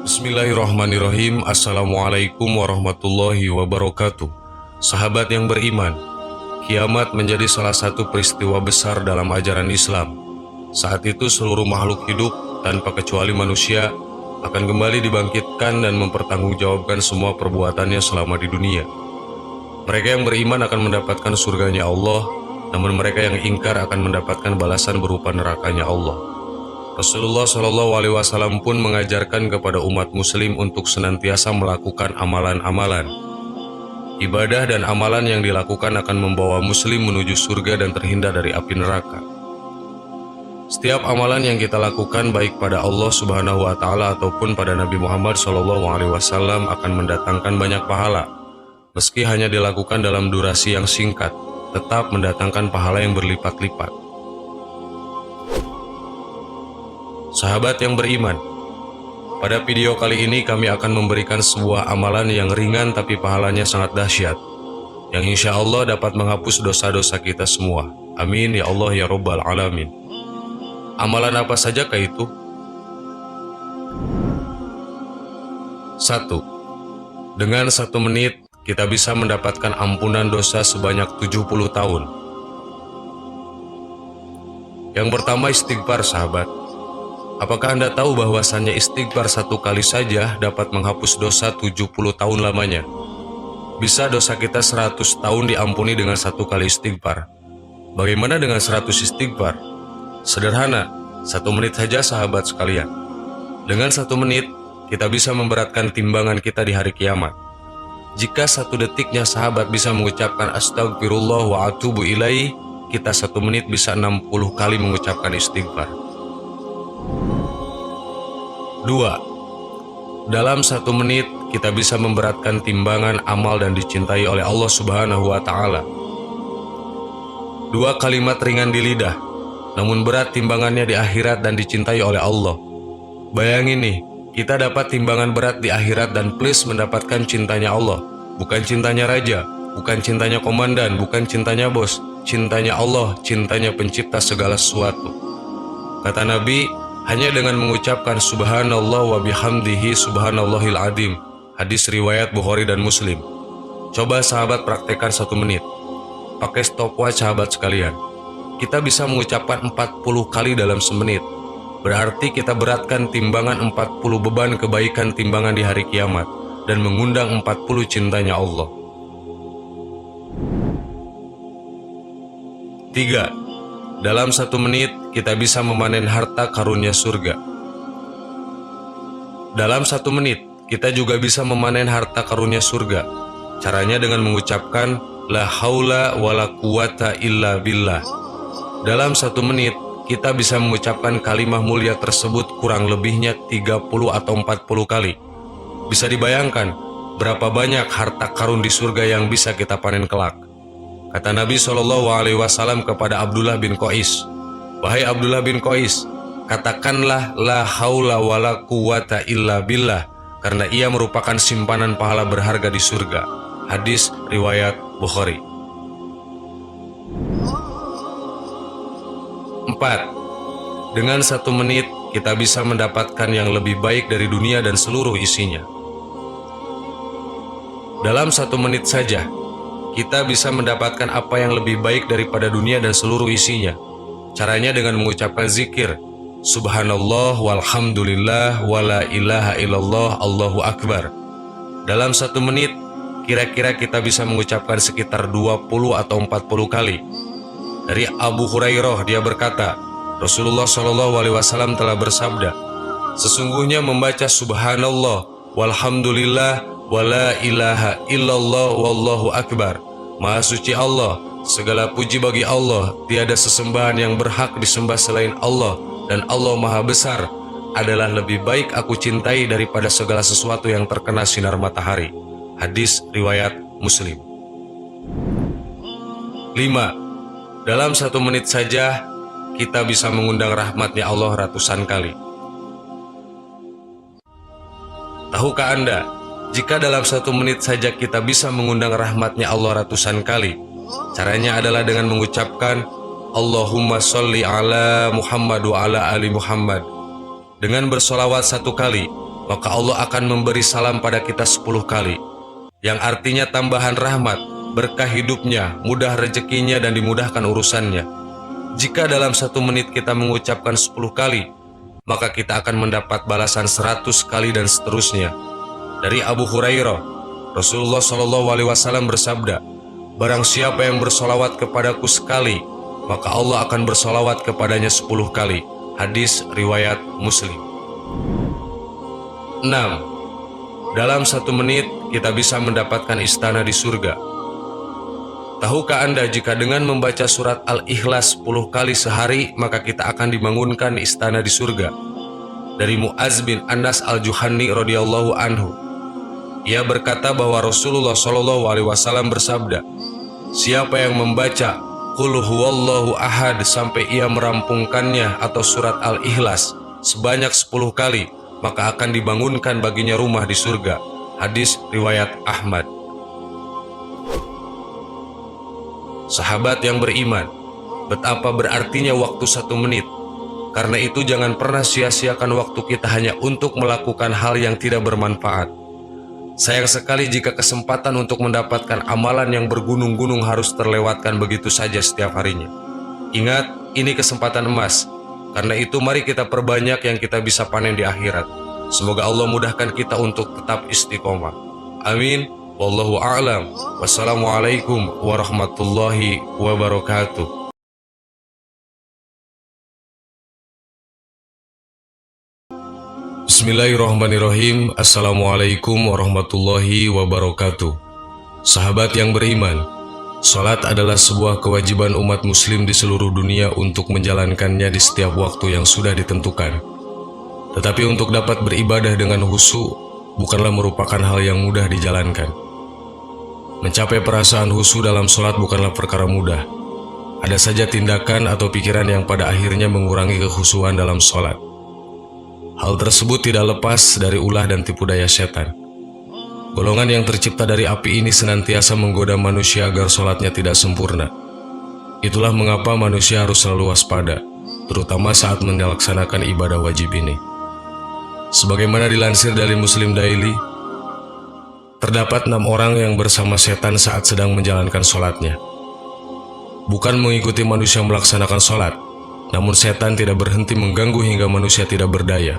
Bismillahirrahmanirrahim. Assalamualaikum warahmatullahi wabarakatuh. Sahabat yang beriman, kiamat menjadi salah satu peristiwa besar dalam ajaran Islam. Saat itu seluruh makhluk hidup tanpa kecuali manusia akan kembali dibangkitkan dan mempertanggungjawabkan semua perbuatannya selama di dunia. Mereka yang beriman akan mendapatkan surganya Allah, namun mereka yang ingkar akan mendapatkan balasan berupa nerakanya Allah. Rasulullah SAW pun mengajarkan kepada umat muslim untuk senantiasa melakukan amalan-amalan. Ibadah dan amalan yang dilakukan akan membawa muslim menuju surga dan terhindar dari api neraka. Setiap amalan yang kita lakukan baik pada Allah Subhanahu wa Ta'ala ataupun pada Nabi Muhammad SAW akan mendatangkan banyak pahala. Meski hanya dilakukan dalam durasi yang singkat, tetap mendatangkan pahala yang berlipat-lipat. Sahabat yang beriman, pada video kali ini kami akan memberikan sebuah amalan yang ringan tapi pahalanya sangat dahsyat, yang insya Allah dapat menghapus dosa-dosa kita semua. Amin ya Allah ya Rabbal Alamin. Amalan apa sajakah itu? 1. Dengan 1 menit kita bisa mendapatkan ampunan dosa sebanyak 70 tahun. Yang pertama, istighfar, sahabat. Apakah Anda tahu bahwasannya istighfar 1 kali saja dapat menghapus dosa 70 tahun lamanya? Bisa dosa kita 100 tahun diampuni dengan 1 kali istighfar. Bagaimana dengan 100 istighfar? Sederhana, 1 menit saja sahabat sekalian. Dengan 1 menit, kita bisa memberatkan timbangan kita di hari kiamat. Jika 1 detiknya sahabat bisa mengucapkan astagfirullah wa atubu ilaih, kita 1 menit bisa 60 kali mengucapkan istighfar. 2. Dalam 1 menit, kita bisa memberatkan timbangan amal dan dicintai oleh Allah Subhanahu wa Ta'ala. 2 kalimat ringan di lidah, namun berat timbangannya di akhirat dan dicintai oleh Allah. Bayangin nih, kita dapat timbangan berat di akhirat dan plus mendapatkan cintanya Allah. Bukan cintanya raja, bukan cintanya komandan, bukan cintanya bos, cintanya Allah, cintanya pencipta segala sesuatu. Kata Nabi, hanya dengan mengucapkan subhanallah wa bihamdihi subhanallahil azim. Hadis riwayat Bukhari dan Muslim. Coba sahabat praktekkan 1 menit. Pakai stopwatch sahabat sekalian. Kita bisa mengucapkan 40 kali dalam semenit. Berarti kita beratkan timbangan 40 beban kebaikan timbangan di hari kiamat dan mengundang 40 cintanya Allah. 3. Dalam 1 menit, kita bisa memanen harta karunia surga. Dalam 1 menit, kita juga bisa memanen harta karunia surga. Caranya dengan mengucapkan la haula wala quwata illa billah. Dalam 1 menit, kita bisa mengucapkan kalimat mulia tersebut kurang lebihnya 30 atau 40 kali. Bisa dibayangkan berapa banyak harta karun di surga yang bisa kita panen kelak. Kata Nabi SAW kepada Abdullah bin Qais, "Wahai Abdullah bin Qais, katakanlah la haula wala quwata illa billah, karena ia merupakan simpanan pahala berharga di surga." Hadis riwayat Bukhari. 4. Dengan 1 menit, kita bisa mendapatkan yang lebih baik dari dunia dan seluruh isinya. Dalam 1 menit saja, kita bisa mendapatkan apa yang lebih baik daripada dunia dan seluruh isinya. Caranya dengan mengucapkan zikir subhanallah walhamdulillah wala ilaha illallah Allahu akbar. Dalam 1 menit, kira-kira kita bisa mengucapkan sekitar 20 atau 40 kali. Dari Abu Hurairah, dia berkata, Rasulullah SAW telah bersabda, sesungguhnya membaca subhanallah walhamdulillah wala ilaha illallah wallahu akbar, Maha suci Allah, segala puji bagi Allah, tiada sesembahan yang berhak disembah selain Allah, dan Allah Maha Besar, adalah lebih baik aku cintai daripada segala sesuatu yang terkena sinar matahari. Hadis riwayat Muslim. 5. Dalam 1 menit saja, kita bisa mengundang rahmatnya Allah ratusan kali. Tahukah Anda, jika dalam 1 menit saja kita bisa mengundang rahmatnya Allah ratusan kali, caranya adalah dengan mengucapkan Allahumma sholli ala Muhammad wa ala ali Muhammad. Dengan bersolawat 1 kali, maka Allah akan memberi salam pada kita 10 kali, yang artinya tambahan rahmat, berkah hidupnya, mudah rezekinya dan dimudahkan urusannya. Jika dalam 1 menit kita mengucapkan 10 kali, maka kita akan mendapat balasan 100 kali dan seterusnya. Dari Abu Hurairah, Rasulullah SAW bersabda, barang siapa yang bersolawat kepadaku sekali, maka Allah akan bersolawat kepadanya 10 kali. Hadis riwayat Muslim. 6. Dalam 1 menit kita bisa mendapatkan istana di surga. Tahukah Anda jika dengan membaca surat Al-Ikhlas 10 kali sehari, maka kita akan dibangunkan istana di surga? Dari Mu'az bin Anas al-Juhani radhiyallahu anhu, ia berkata bahwa Rasulullah SAW bersabda, siapa yang membaca Qul huwallahu ahad sampai ia merampungkannya atau surat Al-Ikhlas sebanyak 10 kali, maka akan dibangunkan baginya rumah di surga. Hadis riwayat Ahmad. Sahabat yang beriman, betapa berartinya waktu 1 menit. Karena itu jangan pernah sia-siakan waktu kita hanya untuk melakukan hal yang tidak bermanfaat. Sayang sekali jika kesempatan untuk mendapatkan amalan yang bergunung-gunung harus terlewatkan begitu saja setiap harinya. Ingat, ini kesempatan emas. Karena itu mari kita perbanyak yang kita bisa panen di akhirat. Semoga Allah mudahkan kita untuk tetap istiqomah. Amin. Wallahu a'lam. Wassalamualaikum warahmatullahi wabarakatuh. Bismillahirrahmanirrahim. Assalamualaikum warahmatullahi wabarakatuh. Sahabat yang beriman, salat adalah sebuah kewajiban umat muslim di seluruh dunia untuk menjalankannya di setiap waktu yang sudah ditentukan. Tetapi untuk dapat beribadah dengan khusyuk bukanlah merupakan hal yang mudah dijalankan. Mencapai perasaan khusyuk dalam salat bukanlah perkara mudah. Ada saja tindakan atau pikiran yang pada akhirnya mengurangi kekhusyuan dalam salat. Hal tersebut tidak lepas dari ulah dan tipu daya setan. Golongan yang tercipta dari api ini senantiasa menggoda manusia agar salatnya tidak sempurna. Itulah mengapa manusia harus selalu waspada, terutama saat melaksanakan ibadah wajib ini. Sebagaimana dilansir dari Muslim Daily, terdapat 6 orang yang bersama setan saat sedang menjalankan sholatnya. Bukan mengikuti manusia melaksanakan sholat, namun setan tidak berhenti mengganggu hingga manusia tidak berdaya.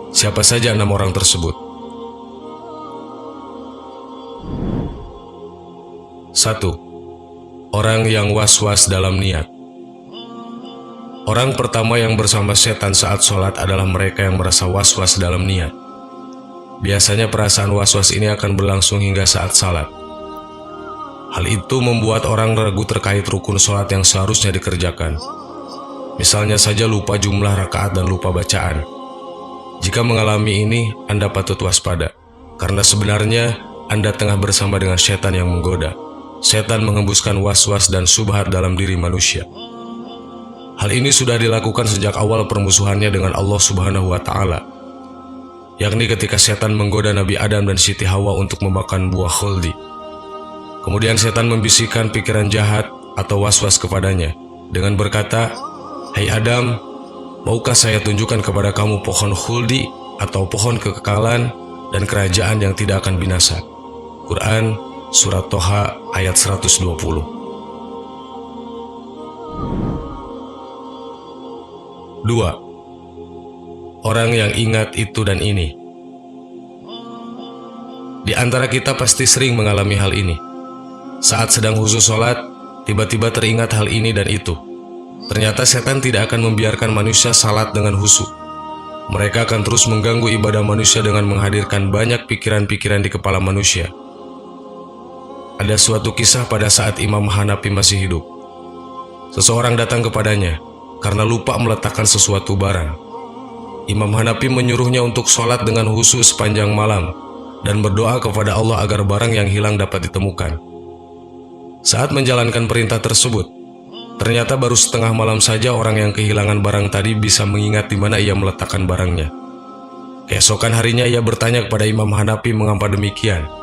Siapa saja 6 orang tersebut? 1. Orang yang was-was dalam niat. Orang pertama yang bersama setan saat sholat adalah mereka yang merasa was-was dalam niat. Biasanya perasaan was-was ini akan berlangsung hingga saat salat. Hal itu membuat orang ragu terkait rukun sholat yang seharusnya dikerjakan. Misalnya saja lupa jumlah rakaat dan lupa bacaan. Jika mengalami ini, Anda patut waspada, karena sebenarnya Anda tengah bersama dengan setan yang menggoda. Setan mengembuskan was-was dan syubhat dalam diri manusia. Hal ini sudah dilakukan sejak awal permusuhannya dengan Allah Subhanahu wa Ta'ala, yakni ketika setan menggoda Nabi Adam dan Siti Hawa untuk memakan buah khuldi. Kemudian setan membisikkan pikiran jahat atau was-was kepadanya dengan berkata, "Hai Adam, maukah saya tunjukkan kepada kamu pohon khuldi atau pohon kekekalan dan kerajaan yang tidak akan binasa?" Quran Surat Toha ayat 120. 2. Orang yang ingat itu dan ini. Di antara kita pasti sering mengalami hal ini. Saat sedang khusyuk sholat, tiba-tiba teringat hal ini dan itu. Ternyata setan tidak akan membiarkan manusia salat dengan khusyuk. Mereka akan terus mengganggu ibadah manusia dengan menghadirkan banyak pikiran-pikiran di kepala manusia. Ada suatu kisah pada saat Imam Hanafi masih hidup. Seseorang datang kepadanya karena lupa meletakkan sesuatu barang. Imam Hanafi menyuruhnya untuk sholat dengan khusyuk sepanjang malam dan berdoa kepada Allah agar barang yang hilang dapat ditemukan. Saat menjalankan perintah tersebut, ternyata baru setengah malam saja orang yang kehilangan barang tadi bisa mengingat di mana ia meletakkan barangnya. Keesokan harinya ia bertanya kepada Imam Hanafi mengapa demikian.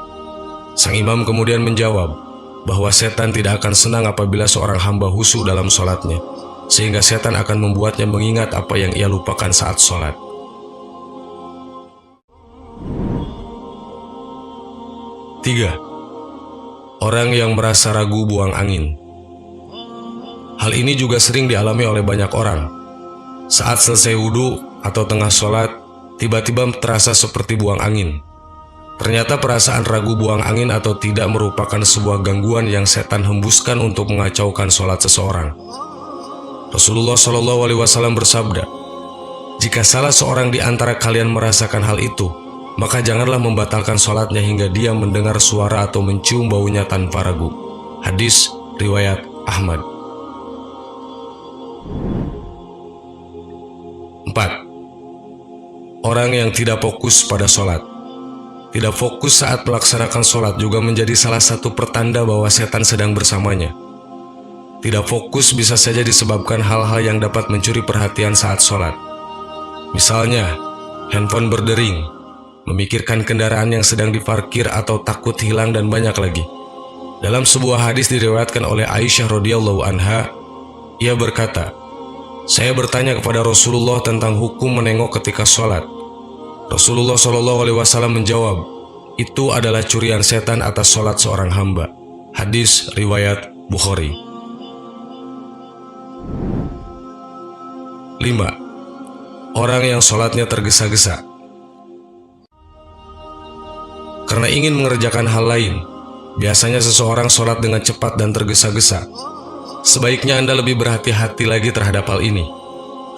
Sang imam kemudian menjawab bahwa setan tidak akan senang apabila seorang hamba khusyuk dalam sholatnya, sehingga setan akan membuatnya mengingat apa yang ia lupakan saat sholat. 3. Orang yang merasa ragu buang angin. Hal ini juga sering dialami oleh banyak orang. Saat selesai wudhu atau tengah sholat, tiba-tiba terasa seperti buang angin. Ternyata perasaan ragu buang angin atau tidak merupakan sebuah gangguan yang setan hembuskan untuk mengacaukan sholat seseorang. Rasulullah SAW bersabda, "Jika salah seorang di antara kalian merasakan hal itu, maka janganlah membatalkan sholatnya hingga dia mendengar suara atau mencium baunya tanpa ragu." Hadis riwayat Ahmad. 4. Orang yang tidak fokus pada sholat. Tidak fokus saat melaksanakan sholat juga menjadi salah satu pertanda bahwa setan sedang bersamanya. Tidak fokus bisa saja disebabkan hal-hal yang dapat mencuri perhatian saat sholat. Misalnya, handphone berdering, memikirkan kendaraan yang sedang diparkir atau takut hilang, dan banyak lagi. Dalam sebuah hadis diriwayatkan oleh Aisyah radhiyallahu anha, ia berkata, "Saya bertanya kepada Rasulullah tentang hukum menengok ketika sholat. Rasulullah SAW menjawab, itu adalah curian setan atas sholat seorang hamba." Hadis riwayat Bukhari. 5. Orang yang sholatnya tergesa-gesa. Karena ingin mengerjakan hal lain, biasanya seseorang sholat dengan cepat dan tergesa-gesa. Sebaiknya Anda lebih berhati-hati lagi terhadap hal ini,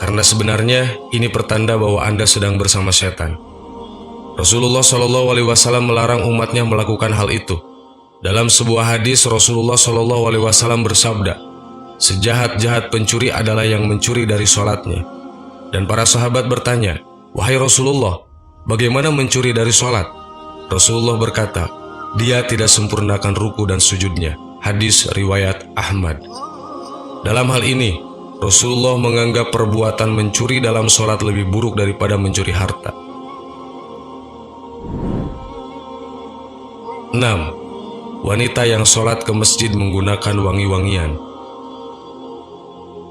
karena sebenarnya ini pertanda bahwa Anda sedang bersama setan. Rasulullah SAW melarang umatnya melakukan hal itu. Dalam sebuah hadis, Rasulullah SAW bersabda, "Sejahat-jahat pencuri adalah yang mencuri dari sholatnya." Dan para sahabat bertanya, "Wahai Rasulullah, bagaimana mencuri dari sholat?" Rasulullah berkata, "Dia tidak sempurnakan ruku dan sujudnya." Hadis riwayat Ahmad. Dalam hal ini, Rasulullah menganggap perbuatan mencuri dalam sholat lebih buruk daripada mencuri harta. 6. Wanita yang sholat ke masjid menggunakan wangi-wangian.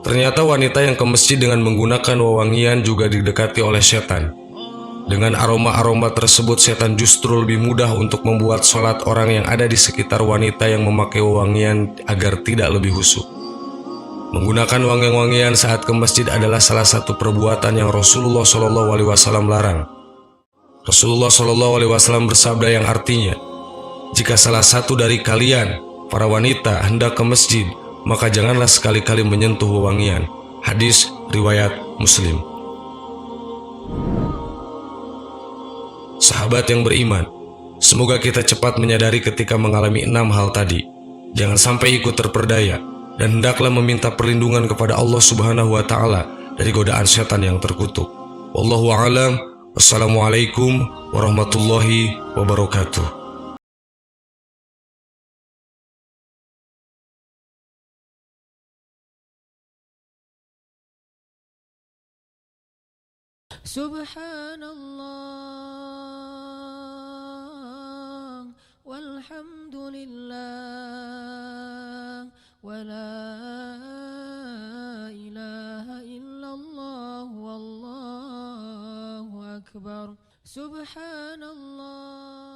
Ternyata wanita yang ke masjid dengan menggunakan wewangian juga didekati oleh setan. Dengan aroma-aroma tersebut, setan justru lebih mudah untuk membuat sholat orang yang ada di sekitar wanita yang memakai wewangian agar tidak lebih khusyuk. Menggunakan wangi-wangian saat ke masjid adalah salah satu perbuatan yang Rasulullah SAW larang. Rasulullah SAW bersabda yang artinya, "Jika salah satu dari kalian, para wanita, hendak ke masjid, maka janganlah sekali-kali menyentuh wewangian." Hadis riwayat Muslim. Sahabat yang beriman, semoga kita cepat menyadari ketika mengalami 6 hal tadi. Jangan sampai ikut terperdaya, dan hendaklah meminta perlindungan kepada Allah Subhanahu wa Ta'ala dari godaan setan yang terkutuk. Wallahu a'lam. Wassalamualaikum warahmatullahi wabarakatuh. Subhanallah walhamdulillah wa la ilaha illallah wallahu akbar. Subhanallah.